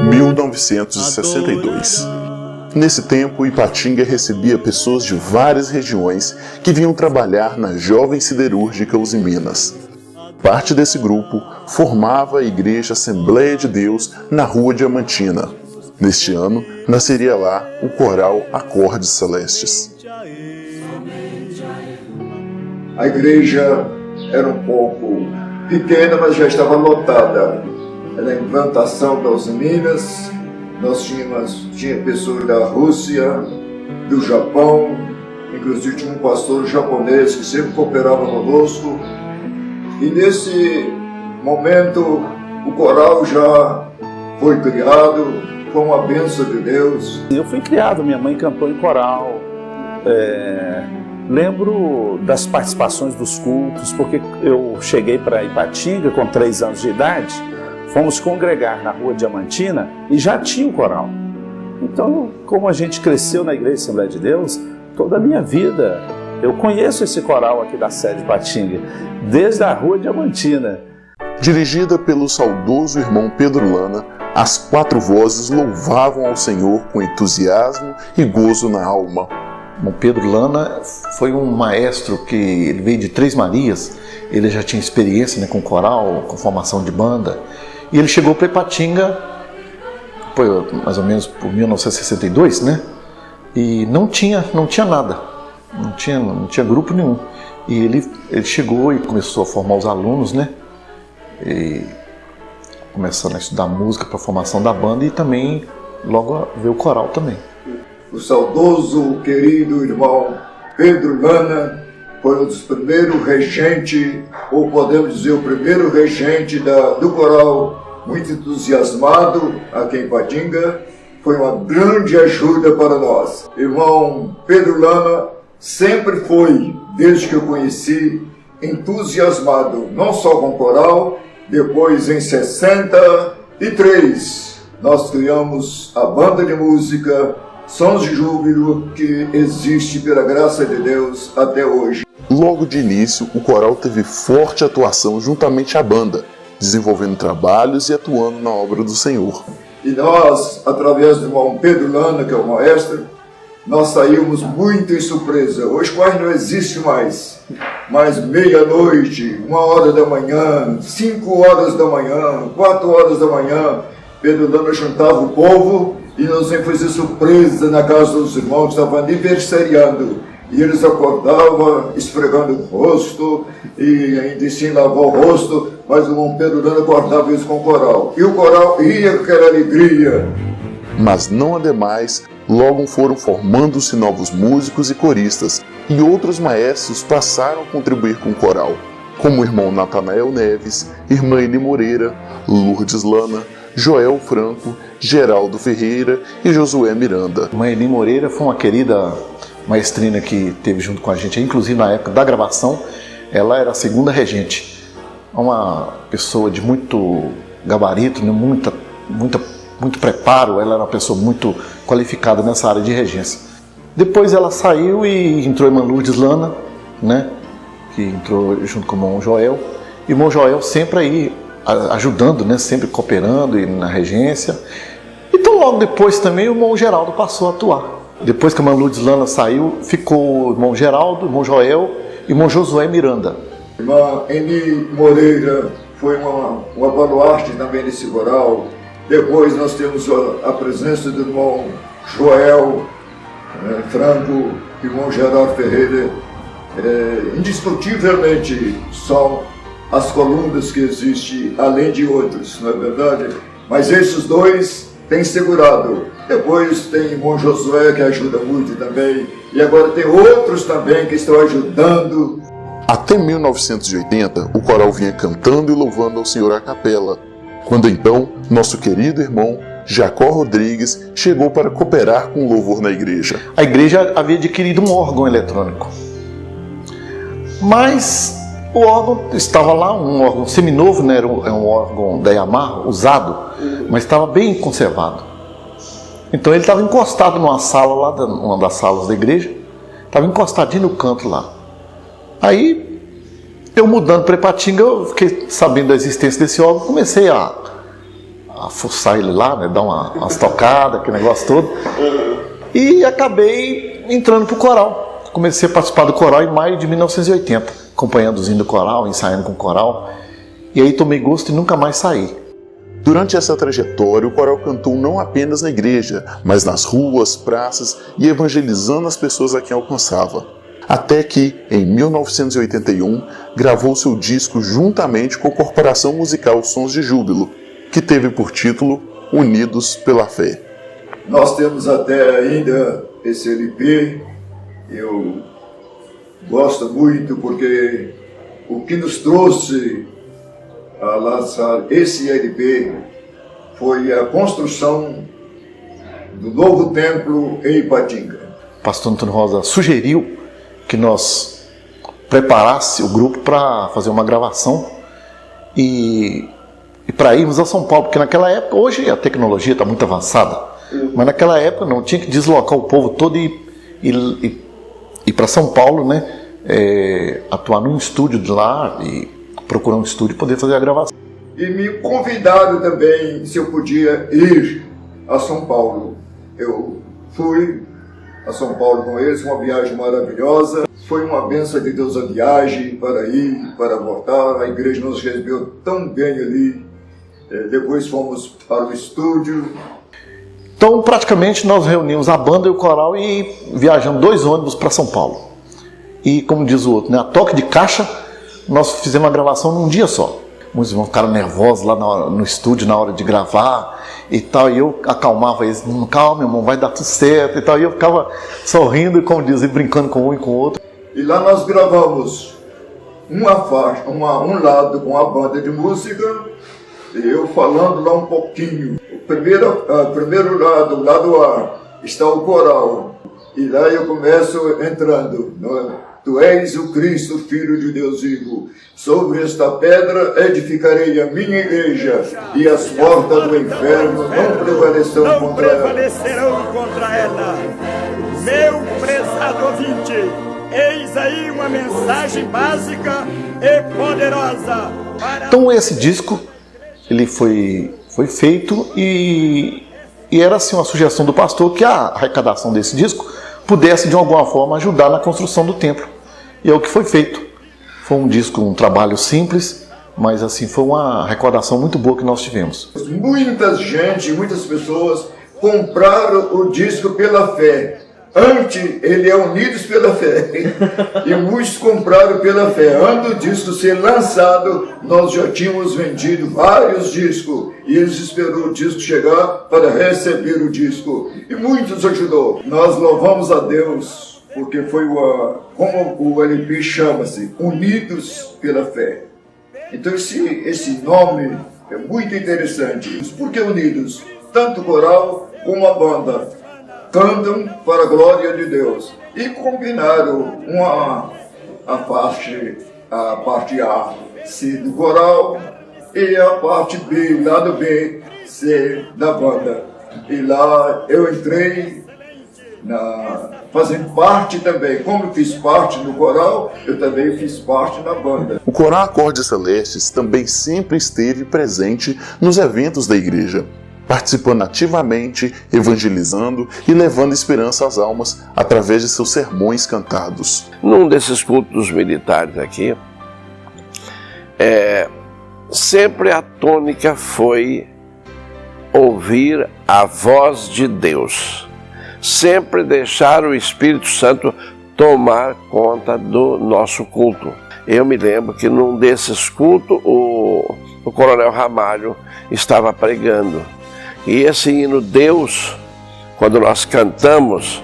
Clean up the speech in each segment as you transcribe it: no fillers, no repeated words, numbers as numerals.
1962. Nesse tempo, Ipatinga recebia pessoas de várias regiões que vinham trabalhar na Jovem Siderúrgica Usiminas. Parte desse grupo formava a Igreja Assembleia de Deus na Rua Diamantina. Neste ano, nasceria lá o coral Acordes Celestes. A igreja era um pouco pequena, mas já estava lotada. Era a implantação das Minas. Nós tinha pessoas da Rússia, do Japão, inclusive tinha um pastor japonês que sempre cooperava conosco. E nesse momento o coral já foi criado, foi uma bênção de Deus. Eu fui criado, minha mãe cantou em coral. Lembro das participações dos cultos, porque eu cheguei para Ipatinga com 3 anos de idade, fomos congregar na Rua Diamantina e já tinha o coral. Então, como a gente cresceu na Igreja Assembleia de Deus, toda a minha vida, eu conheço esse coral aqui da sede de Ipatinga, desde a Rua Diamantina. Dirigida pelo saudoso irmão Pedro Lana, as 4 vozes louvavam ao Senhor com entusiasmo e gozo na alma. O Pedro Lana foi um maestro que ele veio de Três Marias, ele já tinha experiência, né, com coral, com formação de banda, e ele chegou para Ipatinga, foi mais ou menos por 1962, né? E não tinha nada, não tinha grupo nenhum. E ele chegou e começou a formar os alunos, né? E começando a estudar música para a formação da banda e também logo veio o coral também. O saudoso, querido irmão Pedro Lana foi um dos primeiros regentes, ou podemos dizer o primeiro regente do coral, muito entusiasmado aqui em Ipatinga. Foi uma grande ajuda para nós. Irmão Pedro Lana sempre foi, desde que eu conheci, entusiasmado, não só com coral. Depois, em 63, nós criamos a banda de música Sons de Júbilo, que existe pela graça de Deus até hoje. Logo de início, o coral teve forte atuação juntamente à banda, desenvolvendo trabalhos e atuando na obra do Senhor. E nós, através do irmão Pedro Lana, que é o maestro, nós saímos muito em surpresa. Hoje quase não existe mais. Mas meia-noite, 1h da manhã, 5h da manhã, 4h da manhã, Pedro Lana juntava o povo e nós íamos fazer surpresa na casa dos irmãos que estavam aniversariando. E eles acordavam esfregando o rosto e ainda assim lavar o rosto, mas o irmão Pedro Lana acordava isso com o coral. E o coral ia com aquela alegria. Mas não ademais, logo foram formando-se novos músicos e coristas, e outros maestros passaram a contribuir com o coral, como o irmão Natanael Neves, irmã Eli Moreira, Lourdes Lana, Joel Franco, Geraldo Ferreira e Josué Miranda. A irmã Eli Moreira foi uma querida maestrina que esteve junto com a gente, inclusive na época da gravação, ela era a segunda regente. Uma pessoa de muito gabarito, muito preparo, ela era uma pessoa muito qualificada nessa área de regência. Depois ela saiu e entrou a irmã Lourdes Lana, né, que entrou junto com o irmão Joel. E o irmão Joel sempre aí ajudando, né, sempre cooperando e na regência. Então logo depois também o irmão Geraldo passou a atuar. Depois que a irmã Lourdes Lana saiu, ficou o irmão Geraldo, o irmão Joel e o irmão Josué Miranda. A irmã Eli Moreira foi uma baluarte também desse coral. Depois nós temos a presença do irmão Joel Franco, irmão Geraldo Ferreira. Indiscutivelmente são as colunas que existem, além de outros, não é verdade? Mas esses dois têm segurado. Depois tem o irmão Josué, que ajuda muito também. E agora tem outros também que estão ajudando. Até 1980, o coral vinha cantando e louvando ao Senhor à capela. Quando então, nosso querido irmão Jacó Rodrigues chegou para cooperar com o louvor na igreja. A igreja havia adquirido um órgão eletrônico. Mas o órgão estava lá, um órgão seminovo, né? Era um órgão da Yamaha, usado, mas estava bem conservado. Então ele estava encostado numa sala lá, uma das salas da igreja, estava encostadinho no canto lá. Aí Eu mudando para Ipatinga, eu fiquei sabendo da existência desse órgão, comecei a fuçar ele lá, né, dar umas tocadas, aquele negócio todo, e acabei entrando pro coral. Comecei a participar do coral em maio de 1980, acompanhando os hinos do coral, ensaiando com o coral, e aí tomei gosto e nunca mais saí. Durante essa trajetória, o coral cantou não apenas na igreja, mas nas ruas, praças e evangelizando as pessoas a quem alcançava. Até que, em 1981, gravou seu disco juntamente com a Corporação Musical Sons de Júbilo, que teve por título Unidos pela Fé. Nós temos até ainda esse LP, eu gosto muito porque o que nos trouxe a lançar esse LP foi a construção do novo templo em Ipatinga. O pastor Antônio Rosa sugeriu que nós preparasse o grupo para fazer uma gravação e para irmos a São Paulo, porque naquela época, hoje a tecnologia está muito avançada, mas naquela época não, tinha que deslocar o povo todo e ir para São Paulo, né, atuar num estúdio de lá e procurar um estúdio e poder fazer a gravação. E me convidaram também se eu podia ir a São Paulo. Eu fui a São Paulo com eles, uma viagem maravilhosa. Foi uma bênção de Deus a viagem, para ir, para voltar. A igreja nos recebeu tão bem ali. Depois fomos para o estúdio. Então, praticamente, nós reunimos a banda e o coral e viajamos 2 ônibus para São Paulo. E, como diz o outro, né, a toque de caixa, nós fizemos a gravação num dia só. Muitos irmãos ficaram nervosos lá no estúdio na hora de gravar e tal, e eu acalmava eles, calma, irmão, vai dar tudo certo e tal, e eu ficava sorrindo e, como dizem, brincando com um e com o outro. E lá nós gravamos uma faixa, um lado com a banda de música, e eu falando lá um pouquinho. O primeiro lado, o lado A, está o coral, e lá eu começo entrando, Tu és o Cristo, Filho de Deus vivo. Sobre esta pedra edificarei a minha igreja, e as portas do inferno não prevalecerão contra ela. Meu prezado ouvinte, eis aí uma mensagem básica e poderosa. Então esse disco, ele foi feito e era assim uma sugestão do pastor que a arrecadação desse disco pudesse de alguma forma ajudar na construção do templo. E é o que foi feito. Foi um disco, um trabalho simples, mas assim foi uma recordação muito boa que nós tivemos. Muitas pessoas compraram o disco pela fé. Antes, ele é Unidos pela Fé. E muitos compraram pela fé. Antes do disco ser lançado, nós já tínhamos vendido vários discos. E eles esperaram o disco chegar para receber o disco. E muitos ajudou. Nós louvamos a Deus, porque foi como o LP chama-se, Unidos pela Fé. Então esse nome é muito interessante. Por que unidos? Tanto o coral como a banda cantam para a glória de Deus. E combinaram a parte A ser do coral e a parte B, lado B, ser da banda. E lá eu entrei fazendo parte também. Como eu fiz parte do coral, eu também fiz parte da banda. O Coral Acordes Celestes também sempre esteve presente nos eventos da igreja, participando ativamente, evangelizando e levando esperança às almas através de seus sermões cantados. Num desses cultos militares aqui, sempre a tônica foi ouvir a voz de Deus, sempre deixar o Espírito Santo tomar conta do nosso culto. Eu me lembro que num desses cultos o Coronel Ramalho estava pregando. E esse hino Deus, quando nós cantamos,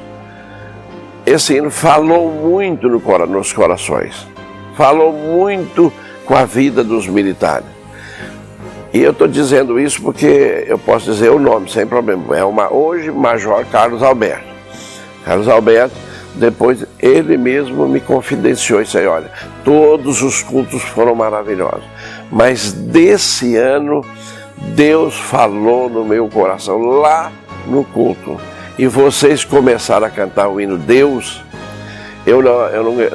esse hino falou muito nos corações, falou muito com a vida dos militares. E eu estou dizendo isso porque eu posso dizer o nome sem problema. Hoje Major Carlos Alberto. Carlos Alberto, depois ele mesmo me confidenciou isso aí, olha, todos os cultos foram maravilhosos, mas desse ano Deus falou no meu coração, lá no culto, e vocês começaram a cantar o hino Deus, eu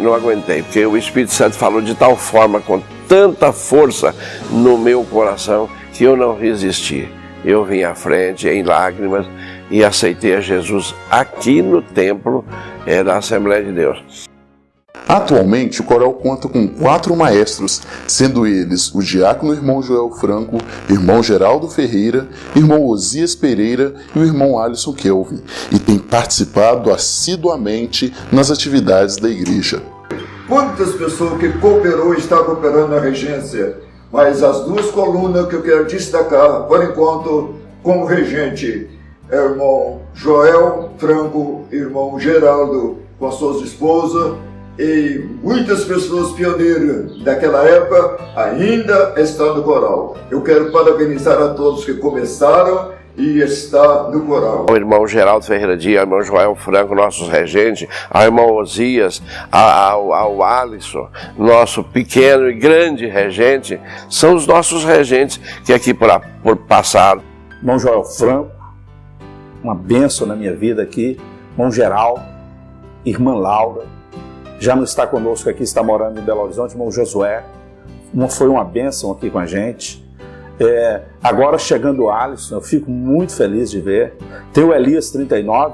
não aguentei, porque o Espírito Santo falou de tal forma, com tanta força no meu coração, que eu não resisti. Eu vim à frente em lágrimas e aceitei a Jesus aqui no templo da Assembleia de Deus. Atualmente, o coral conta com 4 maestros, sendo eles o diácono irmão Joel Franco, irmão Geraldo Ferreira, irmão Osias Pereira e o irmão Alisson Kelvin, e tem participado assiduamente nas atividades da igreja. Quantas pessoas que cooperou e estão cooperando na regência, mas as 2 colunas que eu quero destacar, por enquanto, como regente, é o irmão Joel Franco, irmão Geraldo com as suas esposas, e muitas pessoas pioneiras daquela época ainda estão no coral. Eu quero parabenizar a todos que começaram e está no coral. O irmão Geraldo Ferreira Dias, o irmão Joel Franco, nossos regentes, ao irmão Osias, ao Alisson, nosso pequeno e grande regente, são os nossos regentes que aqui por passaram. Irmão Joel Franco, uma bênção na minha vida aqui. Irmão Geraldo, irmã Laura, já não está conosco aqui, está morando em Belo Horizonte. Irmão Josué, foi uma bênção aqui com a gente. Agora chegando o Alisson, eu fico muito feliz de ver. Tem o Elias 39,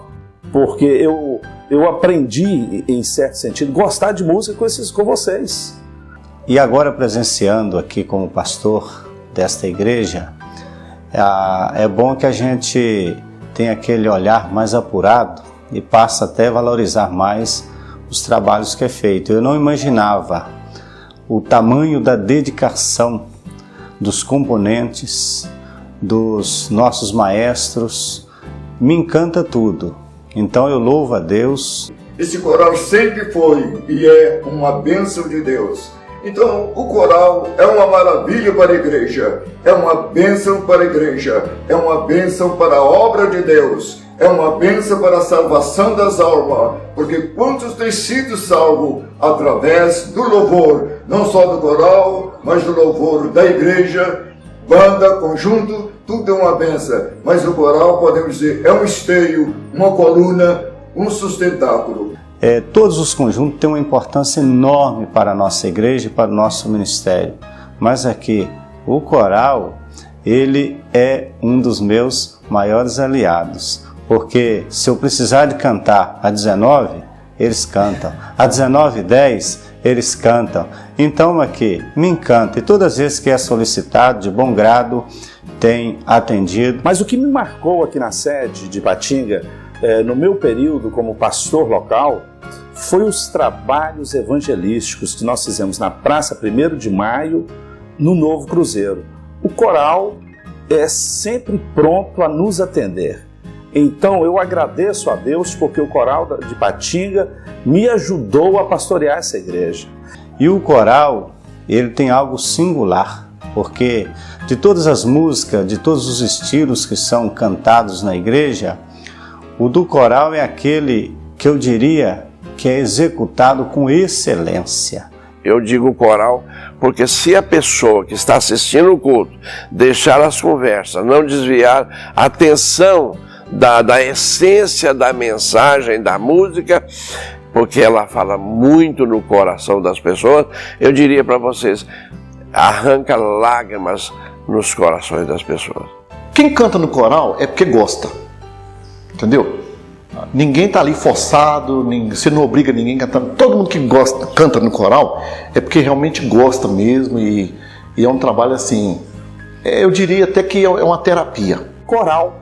porque eu aprendi, em certo sentido, gostar de música com vocês. E agora presenciando aqui como pastor desta igreja, é bom que a gente tenha aquele olhar mais apurado e passa até a valorizar mais os trabalhos que é feito. Eu não imaginava o tamanho da dedicação dos componentes, dos nossos maestros. Me encanta tudo. Então eu louvo a Deus. Esse coral sempre foi e é uma bênção de Deus. Então o coral é uma maravilha para a igreja, é uma bênção para a igreja, é uma bênção para a obra de Deus, é uma bênção para a salvação das almas, porque quantos têm sido salvos através do louvor, não só do coral, mas do louvor da igreja, banda, conjunto, tudo é uma bênção. Mas o coral, podemos dizer, é um esteio, uma coluna, um sustentáculo. Todos os conjuntos têm uma importância enorme para a nossa igreja e para o nosso ministério. Mas aqui, o coral, ele é um dos meus maiores aliados. Porque se eu precisar de cantar a 19, eles cantam. A 19:10, eles cantam. Então aqui, me encanta. E todas as vezes que é solicitado, de bom grado, tem atendido. Mas o que me marcou aqui na sede de Ipatinga, no meu período como pastor local, foi os trabalhos evangelísticos que nós fizemos na Praça 1º de Maio, no Novo Cruzeiro. O coral é sempre pronto a nos atender. Então eu agradeço a Deus porque o coral de Ipatinga me ajudou a pastorear essa igreja. E o coral, ele tem algo singular, porque de todas as músicas, de todos os estilos que são cantados na igreja, o do coral é aquele que eu diria que é executado com excelência. Eu digo coral porque se a pessoa que está assistindo o culto deixar as conversas, não desviar a atenção da essência da mensagem, da música, porque ela fala muito no coração das pessoas, eu diria para vocês, arranca lágrimas nos corações das pessoas. Quem canta no coral é porque gosta, entendeu? Ninguém está ali forçado, você não obriga ninguém cantando. Todo mundo que canta no coral é porque realmente gosta mesmo e é um trabalho assim, eu diria até que é uma terapia. Coral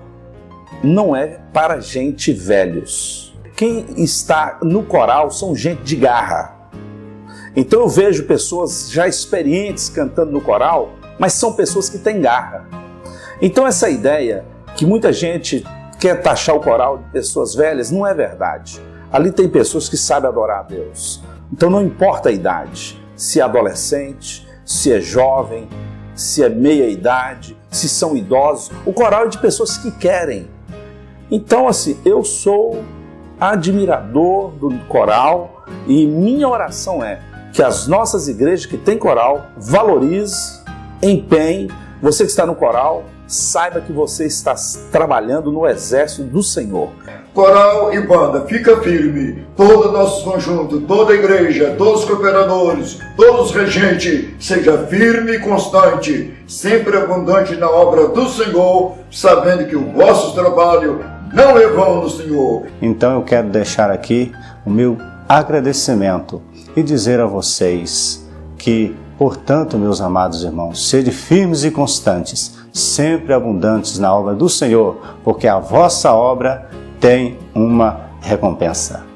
não é para gente velhos. Quem está no coral são gente de garra. Então eu vejo pessoas já experientes cantando no coral, mas são pessoas que têm garra. Então essa ideia que muita gente quer taxar o coral de pessoas velhas, não é verdade. Ali tem pessoas que sabem adorar a Deus. Então não importa a idade, se é adolescente, se é jovem, se é meia idade, se são idosos, o coral é de pessoas que querem. Então assim, eu sou admirador do coral e minha oração é que as nossas igrejas que têm coral valorize, empenhe. Você que está no coral, saiba que você está trabalhando no exército do Senhor. Coral e banda, fica firme. Todo o nosso conjunto, toda a igreja, todos os cooperadores, todos os regentes, seja firme e constante, sempre abundante na obra do Senhor, sabendo que o vosso trabalho não é vão no Senhor. Então eu quero deixar aqui o meu agradecimento e dizer a vocês que, portanto, meus amados irmãos, sede firmes e constantes, sempre abundantes na obra do Senhor, porque a vossa obra tem uma recompensa.